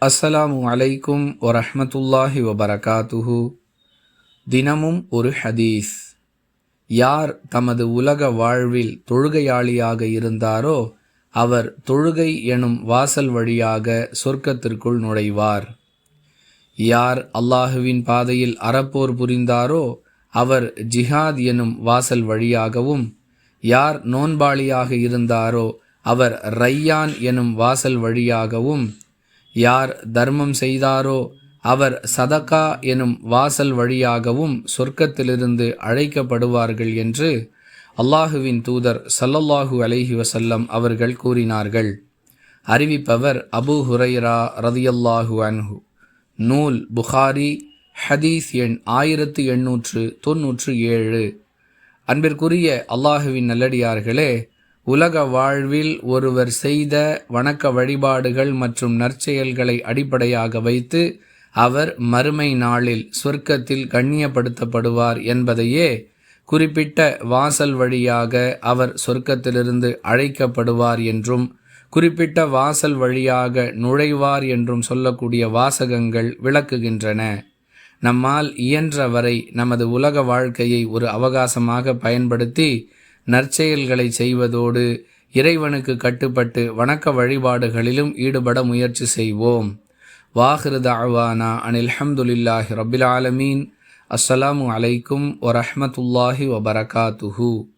அஸ்ஸலாமு அலைக்கும் வரஹ்மத்துல்லாஹி வபரகாத்துஹு. தினமும் ஒரு ஹதீஸ். யார் தமது உலக வாழ்வில் தொழுகையாளியாக இருந்தாரோ அவர் தொழுகை எனும் வாசல் வழியாக சொர்க்கத்திற்குள் நுழைவார். யார் அல்லாஹுவின் பாதையில் அறப்போர் புரிந்தாரோ அவர் ஜிஹாத் எனும் வாசல் வழியாகவும், யார் நோன்பாளியாக இருந்தாரோ அவர் ரையான் எனும் வாசல் வழியாகவும், யார் தர்மம் செய்தாரோ அவர் சதகா எனும் வாசல் வழியாகவும் சொர்க்கத்திலிருந்து அழைக்கப்படுவார்கள் என்று அல்லாஹுவின் தூதர் ஸல்லல்லாஹு அலைஹி வஸல்லம் அவர்கள் கூறினார்கள். அறிவிப்பவர் அபூ ஹுரைரா ரதியல்லாஹு அன்ஹு. நூல் புகாரி, ஹதீஸ் எண் 1897. அன்பிற்குரிய அல்லாஹுவின் நல்லடியார்களே, உலக வாழ்வில் ஒருவர் செய்த வணக்க வழிபாடுகள் மற்றும் நற்செயல்களை அடிப்படையாக வைத்து அவர் மறுமை நாளில் சொர்க்கத்தில் கண்ணியப்படுத்தப்படுவார் என்பதையே குறிப்பிட்ட வாசல் வழியாக அவர் சொர்க்கத்திலிருந்து அழைக்கப்படுவார் என்றும், குறிப்பிட்ட வாசல் வழியாக நுழைவார் என்றும் சொல்லக்கூடிய வாசகங்கள் விளக்குகின்றன. நம்மால் இயன்றவரை நமது உலக வாழ்க்கையை ஒரு அவகாசமாக பயன்படுத்தி நற்செயல்களை செய்வதோடு இறைவனுக்கு கட்டுப்பட்டு வணக்க வழிபாடுகளிலும் ஈடுபட முயற்சி செய்வோம். வாஹிரு தஅவானா அனில் ஹம்துலில்லாஹி ரப்பில் ஆலமீன். அஸ்ஸலாமு அலைக்கும் வரஹ்மத்துல்லாஹி வபரகாத்துஹு.